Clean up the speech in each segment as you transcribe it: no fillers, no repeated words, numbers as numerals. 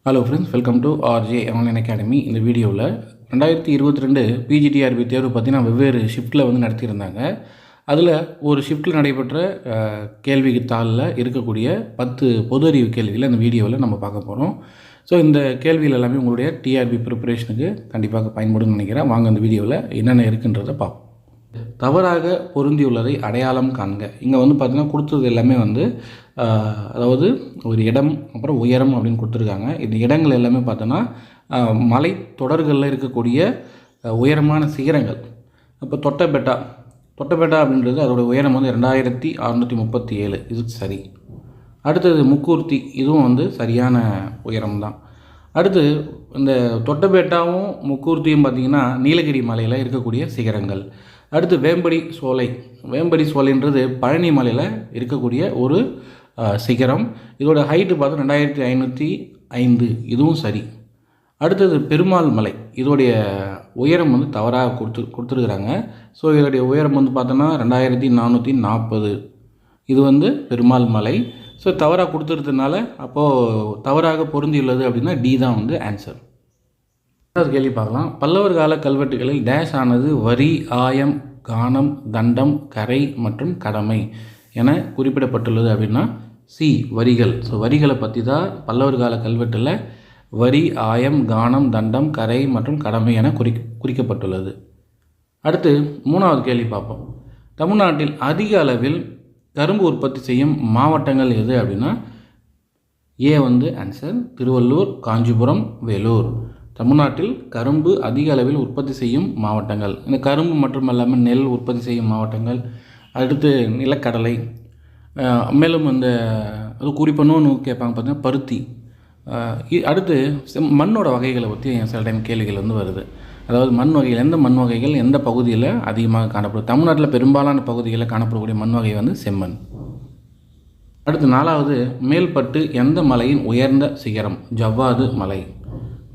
Hello friends, welcome to RJ online academy. இந்த வீடியோவில் 2022 PGTRB தேர்வு பார்த்தீங்கன்னா வெவ்வேறு ஷிஃப்ட்டில் நடத்தியிருந்தாங்க. அதில் ஒரு ஷிஃப்ட்டில் நடைபெற்ற கேள்வி தாளில் இருக்கக்கூடிய 10 பொது அறிவு கேள்விகளை இந்த வீடியோவில் நம்ம பார்க்க போகிறோம். ஸோ இந்த கேள்விகள் எல்லாமே உங்களுடைய டிஆர்பி ப்ரிப்பரேஷனுக்கு கண்டிப்பாக பயன்படும்னு நினைக்கிறேன். வாங்க இந்த வீடியோவில் என்னென்ன இருக்குன்றதை பார்ப்போம். தவறாக பொருந்தியுள்ளதை அடையாளம் காண்க. இங்கே பார்த்தீங்கன்னா கொடுத்தது எல்லாமே அதாவது ஒரு இடம், அப்புறம் உயரம் அப்படின்னு கொடுத்துருக்காங்க. இந்த இடங்கள் எல்லாமே பார்த்தோன்னா மலை தொடர்களில் இருக்கக்கூடிய உயரமான சிகரங்கள். இப்போ தொட்டபெட்டா அப்படின்றது அதோட உயரம் 2637, இது சரி. அடுத்தது முக்கூர்த்தி, இதுவும் சரியான உயரம் தான். அடுத்து இந்த தொட்டபெட்டாவும் முக்கூர்த்தியும் பார்த்திங்கன்னா நீலகிரி மலையில் இருக்கக்கூடிய சிகரங்கள். அடுத்து வேம்படி சோலைன்றது பழனி மலையில் இருக்கக்கூடிய ஒரு சிகரம். இதோட ஹைட்டு பார்த்தா 2505, இதுவும் சரி. அடுத்தது பெருமாள் மலை, இதோடைய உயரம் தவறாக கொடுத்துருக்குறாங்க. ஸோ இதோடைய உயரம் பார்த்தோன்னா 2440, இது பெருமாள் மலை. ஸோ தவறாக கொடுத்துருக்கிறதுனால அப்போது தவறாக பொருந்தியுள்ளது அப்படின்னா டி தான் ஆன்சர். கேள்வி பார்க்கலாம். பல்லவர் கால கல்வெட்டுகளில் டேஷ் ஆனது வரி, ஆயம், கானம், தண்டம், கரை மற்றும் கடமை என குறிப்பிடப்பட்டுள்ளது அப்படின்னா சி வரிகள். ஸோ வரிகளை பற்றி தான் பல்லவர் கால கல்வெட்டில் வரி, ஆயம், கானம், தண்டம், கரை மற்றும் கடமை என குறிக்கப்பட்டுள்ளது. அடுத்து 3வது கேள்வி பார்ப்போம். தமிழ்நாட்டில் அதிக அளவில் கரும்பு உற்பத்தி செய்யும் மாவட்டங்கள் எது அப்படின்னா ஏ ஆன்சர் திருவள்ளூர், காஞ்சிபுரம், வேலூர். தமிழ்நாட்டில் கரும்பு அதிக அளவில் உற்பத்தி செய்யும் மாவட்டங்கள். இந்த கரும்பு மற்றும் எல்லாமே நெல் உற்பத்தி செய்யும் மாவட்டங்கள். அடுத்து நிலக்கடலை, மேலும் அது குறிப்பணும்னு கேட்பாங்க பார்த்தீங்கன்னா பருத்தி. அடுத்து மண்ணோட வகைகளை பற்றி சில டைம் கேள்விகள் வருது. அதாவது மண் வகைகள், எந்த மண் வகைகள் எந்த பகுதியில் அதிகமாக காணப்படும். தமிழ்நாட்டில் பெரும்பாலான பகுதிகளில் காணப்படக்கூடிய மண் வகை செம்மண். அடுத்து 4வது, மேல்பட்டு எந்த மலையின் உயர்ந்த சிகரம். ஜவ்வாது மலை.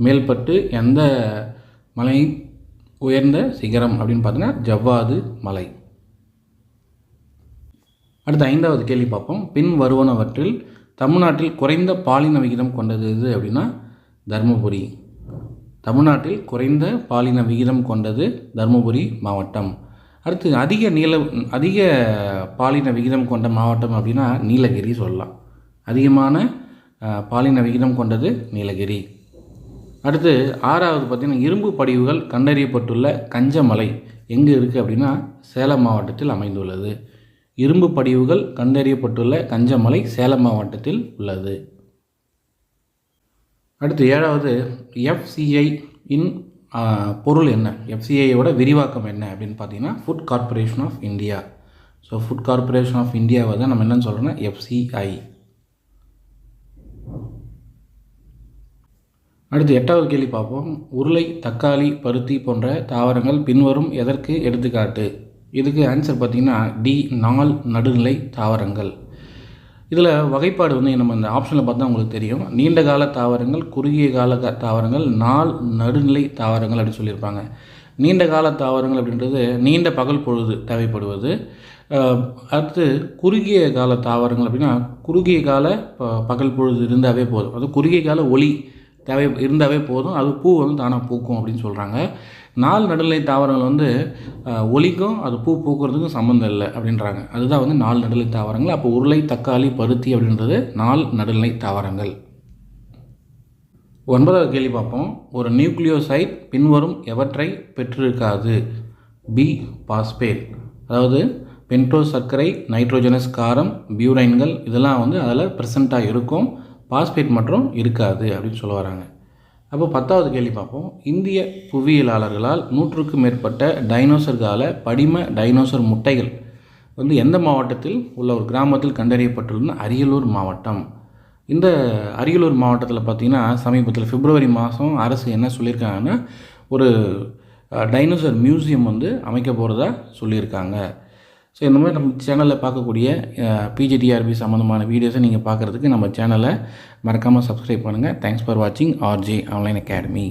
மேல்பட்டு எந்த மலை உயர்ந்த சிகரம் அப்படின்னு பார்த்தீங்கன்னா ஜவ்வாது மலை. அடுத்து 5வது கேள்வி பார்ப்போம். பின் வருவனவற்றில் தமிழ்நாட்டில் குறைந்த பாலின விகிதம் கொண்டது எது அப்படின்னா தருமபுரி. தமிழ்நாட்டில் குறைந்த பாலின விகிதம் கொண்டது தருமபுரி மாவட்டம். அடுத்து அதிக பாலின விகிதம் கொண்ட மாவட்டம் அப்படின்னா நீலகிரி சொல்லலாம். அதிகமான பாலின விகிதம் கொண்டது நீலகிரி. அடுத்து 6வது பார்த்திங்கன்னா இரும்பு படிவுகள் கண்டறியப்பட்டுள்ள கஞ்சமலை எங்கே இருக்குது அப்படின்னா சேலம் மாவட்டத்தில் அமைந்துள்ளது. இரும்பு படிவுகள் கண்டறியப்பட்டுள்ள கஞ்சமலை சேலம் மாவட்டத்தில் உள்ளது. அடுத்து 7வது, எஃப்சிஐ இன் பொருள் என்ன. எஃப்சிஐயோட விரிவாக்கம் என்ன அப்படின்னு பார்த்தீங்கன்னா food corporation of India. So food corporation of இந்தியாவை தான் நம்ம என்னென்னு சொல்கிறோன்னா எஃப்சிஐ. அடுத்து 8வது கேள்வி பார்ப்போம். உருளை, தக்காளி, பருத்தி போன்ற தாவரங்கள் பின்வரும் எதற்கு எடுத்துக்காட்டு. இதுக்கு ஆன்சர் பார்த்திங்கன்னா டி நாள் நடுநிலை தாவரங்கள். இதில் வகைப்பாடு நம்ம இந்த ஆப்ஷனில் பார்த்தா உங்களுக்கு தெரியும். நீண்ட கால தாவரங்கள், குறுகிய கால தாவரங்கள், நாள் நடுநிலை தாவரங்கள் அப்படின்னு சொல்லியிருப்பாங்க. நீண்ட கால தாவரங்கள் அப்படின்றது நீண்ட பகல் பொழுது தேவைப்படுவது. அடுத்து குறுகிய கால தாவரங்கள் அப்படின்னா குறுகிய கால பகல் பொழுது இருந்தாவே போதும். அது குறுகிய கால ஒளி தேவை இருந்தாவே போதும், அது பூ தானாக பூக்கும் அப்படின்னு சொல்கிறாங்க. நாள் நடுநிலை தாவரங்கள் ஒலிக்கும் அது பூ பூக்கிறதுக்கும் சம்மந்தம் இல்லை அப்படின்றாங்க. அதுதான் நாள் நடுநிலை தாவரங்கள். அப்போ உருளை, தக்காளி, பருத்தி அப்படின்றது நாள் நடுநிலை தாவரங்கள். 9வது கேள்வி பார்ப்போம். ஒரு நியூக்ளியோசைட் பின்வரும் எவற்றை பெற்றிருக்காது. B phosphate. அதாவது பென்டோஸ் சர்க்கரை, நைட்ரோஜனஸ் காரம், பியூரைன்கள் இதெல்லாம் அதில் ப்ரெசண்ட்டாக இருக்கும். பாஸ்பேட் மற்றும் இருக்காது அப்படின்னு சொல்ல வராங்க. அப்போ 10வது கேள்வி பார்ப்போம். இந்திய புவியியலாளர்களால் 100க்கும் மேற்பட்ட டைனோசர் கால படிம டைனோசர் முட்டைகள் எந்த மாவட்டத்தில் உள்ள ஒரு கிராமத்தில் கண்டறியப்பட்டுள்ளதுன்னா அரியலூர் மாவட்டம். இந்த அரியலூர் மாவட்டத்தில் பார்த்திங்கன்னா சமீபத்தில் பிப்ரவரி மாதம் அரசு என்ன சொல்லியிருக்காங்கன்னா ஒரு டைனோசர் மியூசியம் அமைக்க போகிறதா சொல்லியிருக்காங்க. ஸோ இந்த மாதிரி நம்ம சேனலில் பார்க்கக்கூடிய பிஜிடிஆர்பி சம்மந்தமான வீடியோஸை நீங்கள் பார்க்குறதுக்கு நம்ம சேனலை மறக்காமல் சப்ஸ்கிரைப் பண்ணுங்கள். தேங்க்ஸ் ஃபார் வாட்சிங் ஆர்ஜே ஆன்லைன் அகாடமி.